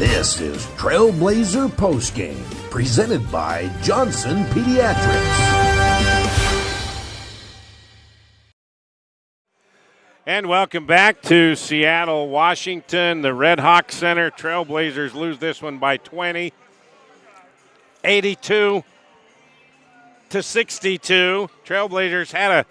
This is Trailblazer Postgame, presented by Johnson Pediatrics. And welcome back to Seattle, Washington. The Red Hawk Center. Trailblazers lose this one by 20. 82-62. Trailblazers had a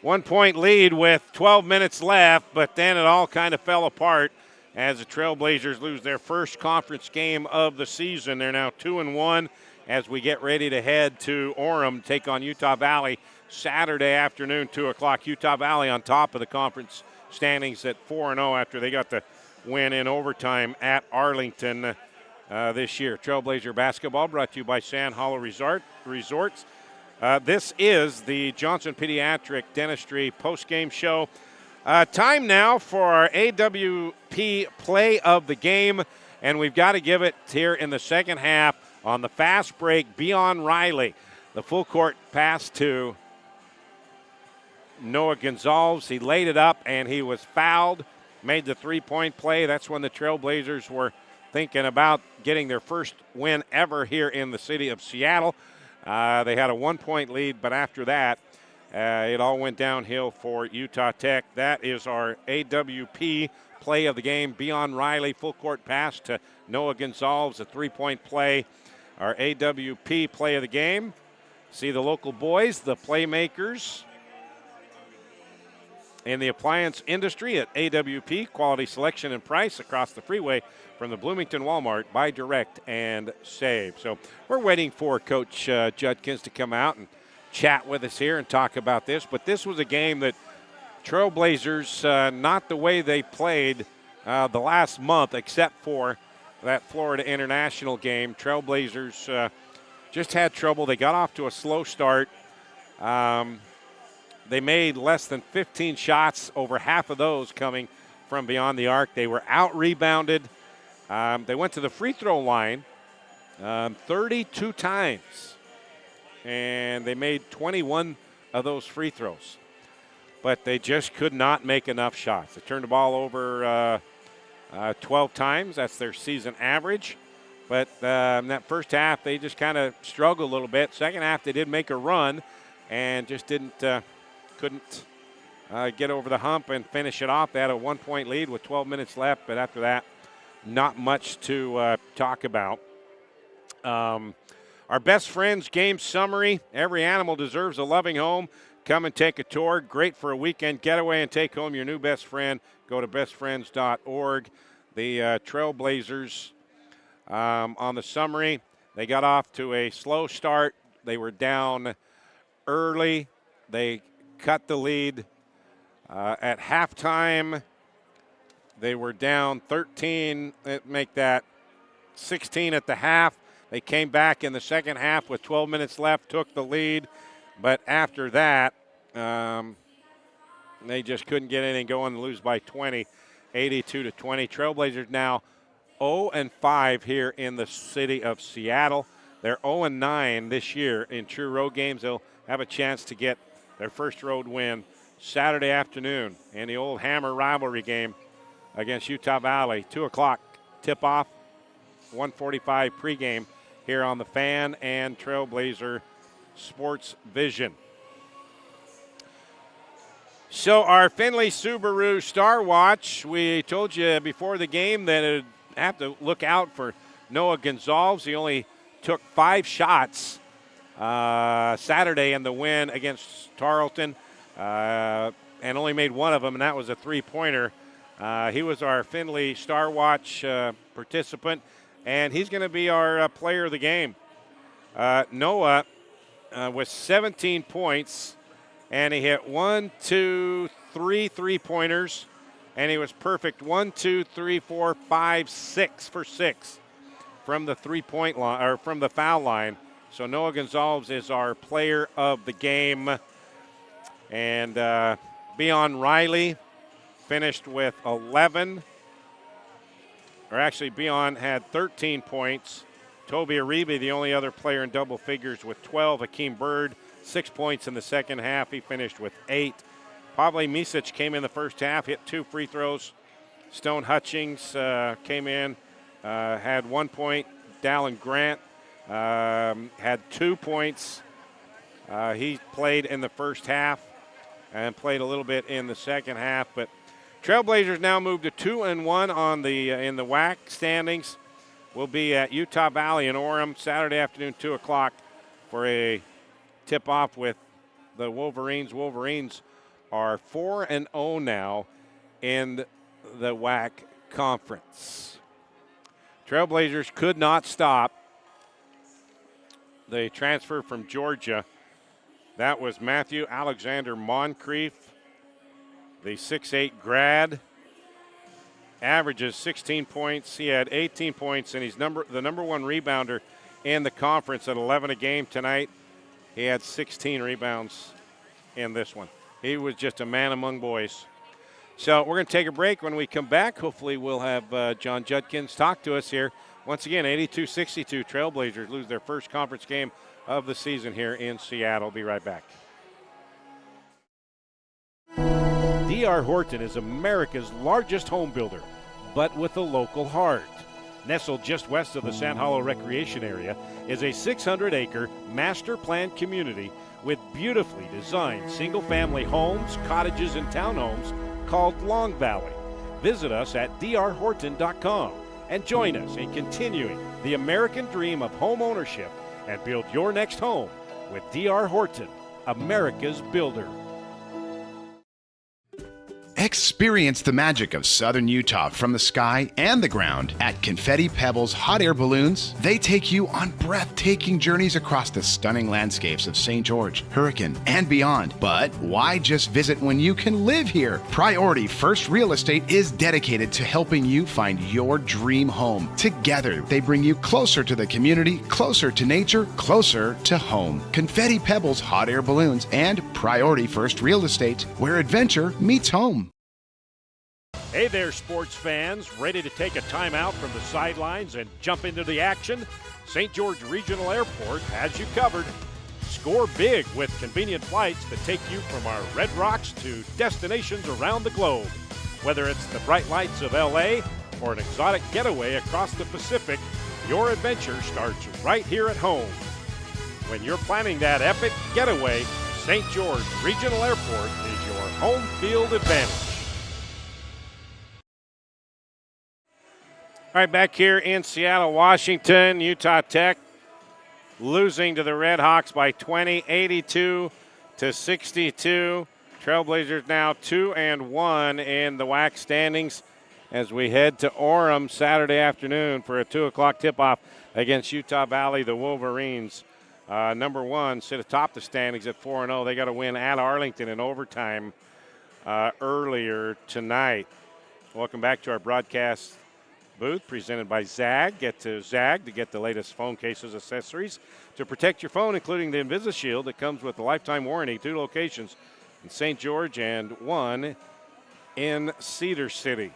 1-point lead with 12 minutes left, but then it all kind of fell apart as the Trailblazers lose their first conference game of the season. They're now 2-1 as we get ready to head to Orem, take on Utah Valley Saturday afternoon, 2 o'clock. Utah Valley on top of the conference standings at 4-0 after they got the win in overtime at Arlington this year. Trailblazer basketball brought to you by Sand Hollow Resorts. This is the Johnson Pediatric Dentistry postgame show. Time now for our AWP play of the game, and we've got to give it here in the second half on the fast break. Beon Riley, the full court pass to Noah Gonzalez. He laid it up, and he was fouled, made the three-point play. That's when the Trailblazers were thinking about getting their first win ever here in the city of Seattle. They had a 1-point lead, but after that, it all went downhill for Utah Tech. That is our AWP play of the game. Beon Riley, full court pass to Noah Gonzalez, a three-point play. Our AWP play of the game. See the local boys, the playmakers in the appliance industry at AWP, quality selection and price across the freeway from the Bloomington Walmart. Buy direct and save. So we're waiting for Coach Judkins to come out and chat with us here and talk about this. But this was a game that Trailblazers, not the way they played the last month, except for that Florida International game. Trailblazers just had trouble. They got off to a slow start. They made less than 15 shots, over half of those coming from beyond the arc. They were out-rebounded. They went to the free throw line 32 times, and they made 21 of those free throws. But they just could not make enough shots. They turned the ball over 12 times. That's their season average. But in that first half, they just kind of struggled a little bit. Second half, they did make a run and just couldn't get over the hump and finish it off. They had a 1-point lead with 12 minutes left, but after that, not much to talk about. Our best friends game summary. Every animal deserves a loving home. Come and take a tour. Great for a weekend getaway and take home your new best friend. Go to bestfriends.org. The Trailblazers on the summary, they got off to a slow start. They were down early. They cut the lead at halftime. They were down 13, make that 16 at the half. They came back in the second half with 12 minutes left, took the lead. But after that, they just couldn't get anything going and lose by 20, 82-20. Trailblazers now 0-5 here in the city of Seattle. They're 0-9 this year in true road games. They'll have a chance to get their first road win Saturday afternoon in the old Hammer rivalry game against Utah Valley. 2 o'clock tip-off, 1:45 pregame here on the Fan and Trailblazer Sports Vision. So our Findlay Subaru Star Watch, we told you before the game that it'd have to look out for Noah Gonzalez. He only took 5 shots Saturday in the win against Tarleton and only made one of them, and that was a three-pointer. He was our Findlay Star Watch participant, and he's going to be our player of the game. Noah with 17 points, and he hit 3 three-pointers, and he was perfect 6 for 6 from the three-point line or from the foul line. So Noah Gonzalez is our player of the game, and Beon Riley finished with 11. Or actually, Beon had 13 points. Toby Aribe, the only other player in double figures, with 12. Hakeem Bird, 6 points in the second half. He finished with 8. Pavle Misic came in the first half, hit 2 free throws. Stone Hutchings came in, had 1 point. Dallin Grant had 2 points. He played in the first half and played a little bit in the second half. But Trailblazers now move to 2-1 on the in the WAC standings. We'll be at Utah Valley in Orem Saturday afternoon, 2 o'clock, for a tip-off with the Wolverines. Wolverines are 4-0 now in the WAC conference. Trailblazers could not stop the transfer from Georgia. That was Matthew Alexander Moncrief, the 6'8 grad. Averages 16 points. He had 18 points, and he's the number one rebounder in the conference at 11 a game tonight. He had 16 rebounds in this one. He was just a man among boys. So we're going to take a break. When we come back, hopefully we'll have John Judkins talk to us here. Once again, 82-62, Trailblazers lose their first conference game of the season here in Seattle. Be right back. D.R. Horton is America's largest home builder, but with a local heart. Nestled just west of the Sand Hollow Recreation Area is a 600-acre master planned community with beautifully designed single-family homes, cottages, and townhomes called Long Valley. Visit us at drhorton.com and join us in continuing the American dream of home ownership and build your next home with D.R. Horton, America's builder. Experience the magic of southern Utah from the sky and the ground at Confetti Pebbles Hot Air Balloons. They take you on breathtaking journeys across the stunning landscapes of St. George, Hurricane, and beyond. But why just visit when you can live here? Priority First Real Estate is dedicated to helping you find your dream home. Together, they bring you closer to the community, closer to nature, closer to home. Confetti Pebbles Hot Air Balloons and Priority First Real Estate, where adventure meets home. Hey there, sports fans. Ready to take a timeout from the sidelines and jump into the action? St. George Regional Airport has you covered. Score big with convenient flights that take you from our Red Rocks to destinations around the globe. Whether it's the bright lights of L.A. or an exotic getaway across the Pacific, your adventure starts right here at home. When you're planning that epic getaway, St. George Regional Airport is your home field advantage. All right, back here in Seattle, Washington, Utah Tech losing to the Red Hawks by 20, 82-62. Trailblazers now 2-1 in the WAC standings as we head to Orem Saturday afternoon for a 2 o'clock tip-off against Utah Valley. The Wolverines, number one, sit atop the standings at 4-0. They got to win at Arlington in overtime earlier tonight. Welcome back to our broadcast booth presented by Zag. Get to Zag to get the latest phone cases, accessories to protect your phone, including the InvisiShield that comes with a lifetime warranty. 2 locations in St. George and 1 in Cedar City.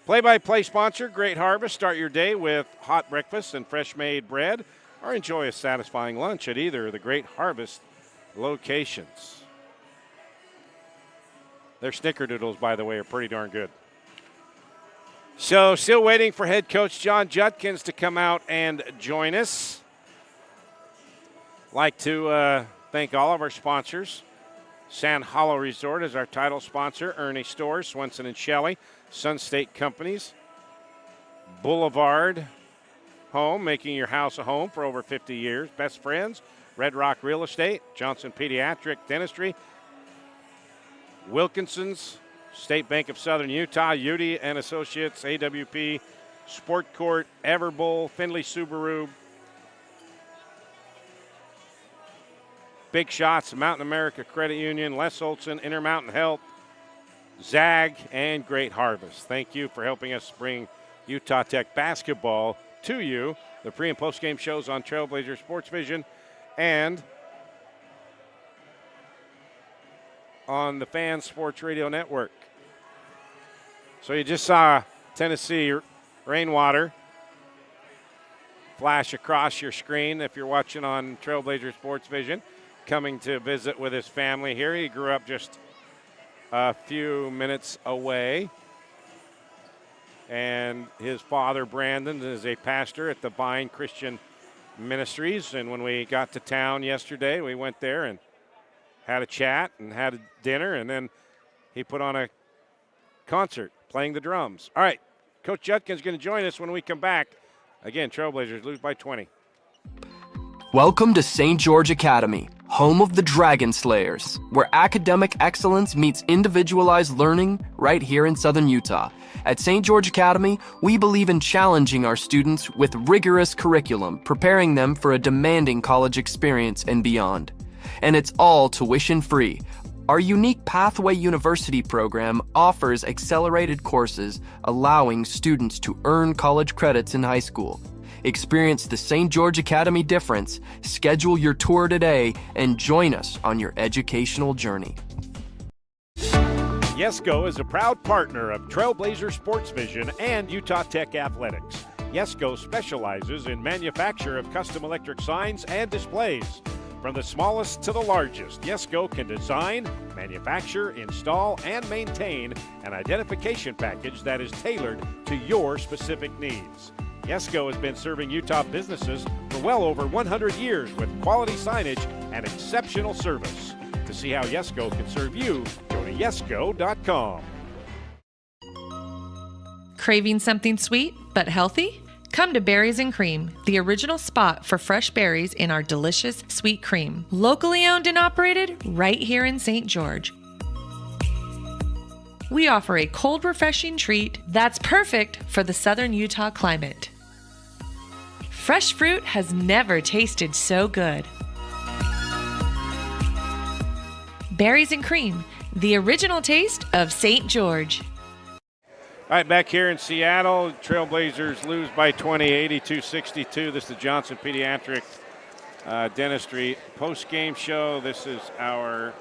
Play-by-play sponsor, Great Harvest. Start your day with hot breakfast and fresh-made bread, or enjoy a satisfying lunch at either of the Great Harvest locations. Their snickerdoodles, by the way, are pretty darn good. So still waiting for head coach John Judkins to come out and join us. Like to thank all of our sponsors. Sand Hollow Resort is our title sponsor. Ernie Stores, Swenson & Shelley, Sun State Companies. Boulevard Home, making your house a home for over 50 years. Best Friends, Red Rock Real Estate, Johnson Pediatric Dentistry, Wilkinson's, State Bank of Southern Utah, Udi and Associates, AWP, Sport Court, Everbowl, Findlay Subaru, Big Shots, Mountain America Credit Union, Les Olson, Intermountain Health, Zag, and Great Harvest. Thank you for helping us bring Utah Tech basketball to you. The pre- and post-game shows on Trailblazer Sports Vision and on the Fan Sports Radio Network. So you just saw Tennessee rainwater flash across your screen if you're watching on Trailblazer Sports Vision, coming to visit with his family here. He grew up just a few minutes away and his father, Brandon, is a pastor at the Vine Christian Ministries. And when we got to town yesterday, we went there and had a chat and had a dinner, and then he put on a concert playing the drums. All right, Coach Judkin's going to join us when we come back. Again, Trailblazers lose by 20. Welcome to St. George Academy, home of the Dragon Slayers, where academic excellence meets individualized learning right here in Southern Utah. At St. George Academy, we believe in challenging our students with rigorous curriculum, preparing them for a demanding college experience and beyond. And it's all tuition free. Our unique Pathway University program offers accelerated courses, allowing students to earn college credits in high school. Experience the St. George Academy difference, schedule your tour today, and join us on your educational journey. Yesco is a proud partner of Trailblazer Sports Vision and Utah Tech Athletics. Yesco specializes in manufacture of custom electric signs and displays. From the smallest to the largest, Yesco can design, manufacture, install, and maintain an identification package that is tailored to your specific needs. Yesco has been serving Utah businesses for well over 100 years with quality signage and exceptional service. To see how Yesco can serve you, go to yesco.com. Craving something sweet but healthy? Come to Berries and Cream, the original spot for fresh berries in our delicious sweet cream. Locally owned and operated right here in St. George. We offer a cold, refreshing treat that's perfect for the southern Utah climate. Fresh fruit has never tasted so good. Berries and Cream, the original taste of St. George. All right, back here in Seattle, Trailblazers lose by 20, 82-62. This is the Johnson Pediatric Dentistry post-game show. This is our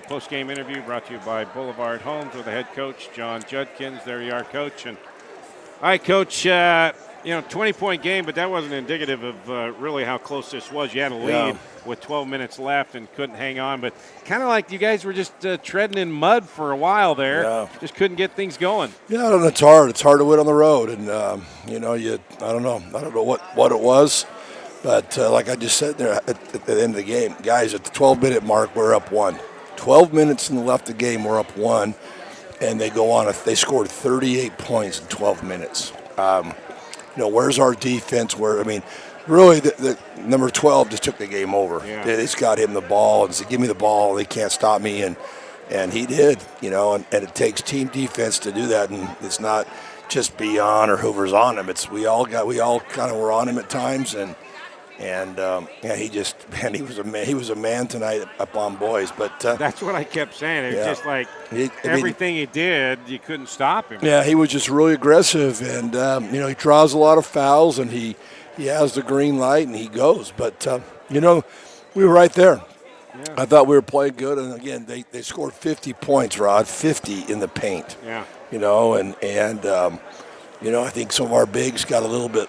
post-game interview brought to you by Boulevard Homes with the head coach, John Judkins. There you are, Coach. And all right, Coach, 20-point game, but that wasn't indicative of really how close this was. You had a lead with 12 minutes left and couldn't hang on, but kind of like you guys were just treading in mud for a while there. Yeah. Just couldn't get things going. Yeah, and it's hard. It's hard to win on the road, and I don't know what it was, but like I just said there at the end of the game, guys, at the 12-minute mark, we're up 1. 12 minutes in the left of the game, we're up 1, and they go on. They scored 38 points in 12 minutes. Where's our defense? Really, the number 12 just took the game over. Yeah. They just got him the ball and said, "Give me the ball. They can't stop me." And he did. And it takes team defense to do that. And it's not just Beyond or whoever's on him. It's we all kind of were on him at times. He was a man tonight up on boys. But that's what I kept saying. It was just like everything he did, you couldn't stop him. Yeah, he was just really aggressive, and he draws a lot of fouls, and he has the green light, and he goes. But we were right there. Yeah. I thought we were playing good, and again, they scored 50 points, Rod, 50 in the paint. Yeah. I think some of our bigs got a little bit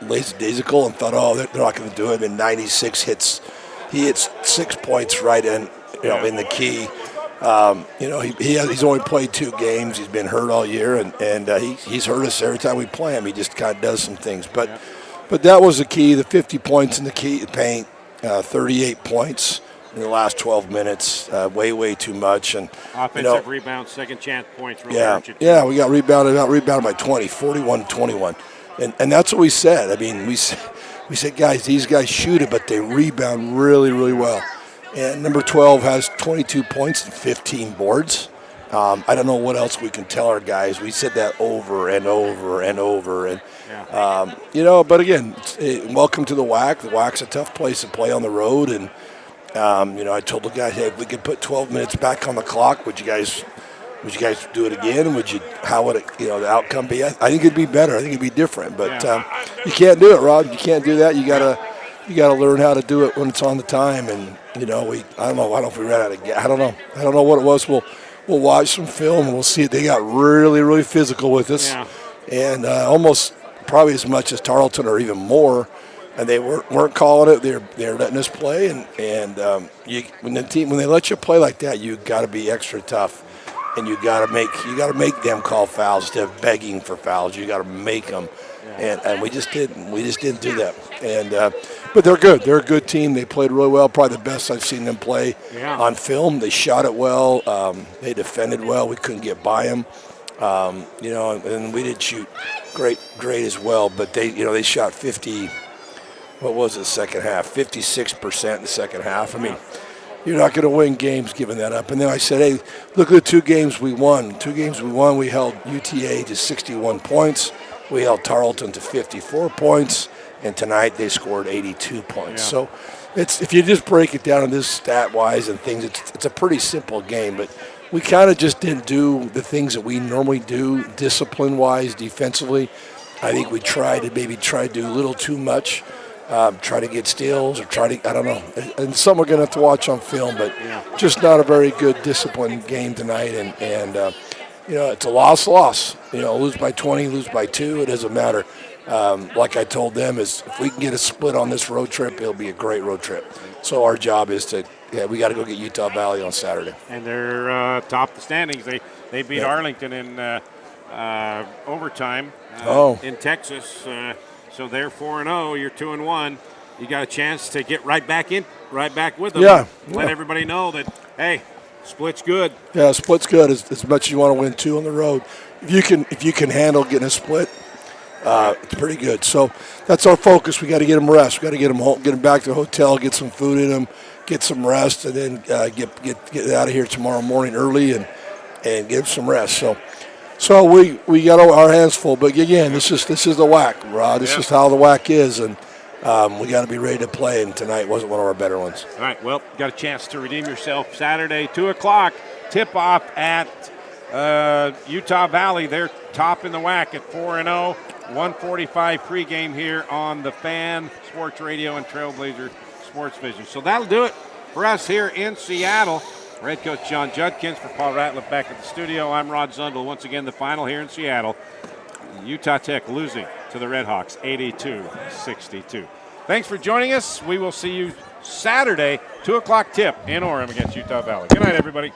lackadaisical and thought, they're not going to do it. And 96 hits, he hits 6 points right in the key. He's only played 2 games. He's been hurt all year, and he's hurt us every time we play him. He just kind of does some things. But that was the key, the 50 points in the paint, 38 points in the last 12 minutes, way too much. And offensive rebound, second chance points. We got rebounded by 20, 41-21. And that's what we said. We said, guys, these guys shoot it, but they rebound really, really well. And number 12 has 22 points and 15 boards. I don't know what else we can tell our guys. We said that over and over and over. And, but again, welcome to the WAC. The WAC's a tough place to play on the road. And, I told the guys, hey, if we could put 12 minutes back on the clock, would you guys do it again? How would it, the outcome be? I think it'd be better. I think it'd be different. But you can't do it, Rob. You can't do that. You gotta learn how to do it when it's on the time. And I don't know if we ran out of gas. I don't know what it was. We'll watch some film and we'll see it. They got really, really physical with us, and almost probably as much as Tarleton or even more. And they weren't calling it. They're letting us play. And when they let you play like that, you got to be extra tough. and you got to make them call fouls instead of begging for fouls. You got to make them, and we just didn't. We just didn't do that. And but they're good. They're a good team. They played really well. Probably the best I've seen them play on film. They shot it well. They defended well. We couldn't get by them. And we did shoot great as well. But they shot 50. What was it, second half? 56% in the second half. I mean, you're not going to win games giving that up. And then I said, hey, look at the 2 games we won. 2 games we won, we held UTA to 61 points. We held Tarleton to 54 points. And tonight they scored 82 points. Yeah. So if you just break it down in this stat-wise and things, it's a pretty simple game. But we kind of just didn't do the things that we normally do discipline-wise, defensively. I think we tried to do a little too much. Try to get steals or I don't know. And some we're going to have to watch on film, but just not a very good disciplined game tonight. And it's a loss. Lose by 20, lose by 2, it doesn't matter. Like I told them, is if we can get a split on this road trip, it'll be a great road trip. So our job is we got to go get Utah Valley on Saturday. And they're top the standings. They beat Arlington in overtime in Texas. So they're 4-0. You're 2-1. You got a chance to get right back with them. Yeah. Let everybody know that, hey, split's good. Yeah, split's good as much as you want to win 2 on the road. If you can handle getting a split, it's pretty good. So that's our focus. We got to get them rest. We got to get them home, get them back to the hotel, get some food in them, get some rest, and then get out of here tomorrow morning early and get them some rest. So we got our hands full, but again, this is the WAC, Rod. This is how the WAC is, and we got to be ready to play. And tonight wasn't one of our better ones. All right, well, got a chance to redeem yourself Saturday, 2:00 tip-off at Utah Valley. They're top in the WAC at 4-0. 1:45 pregame here on the Fan Sports Radio and Trailblazer Sports Vision. So that'll do it for us here in Seattle. Head coach John Judkins for Paul Ratliff back at the studio. I'm Rod Zundel. Once again, the final here in Seattle. Utah Tech losing to the Redhawks 82-62. Thanks for joining us. We will see you Saturday, 2:00 tip in Orem against Utah Valley. Good night, everybody.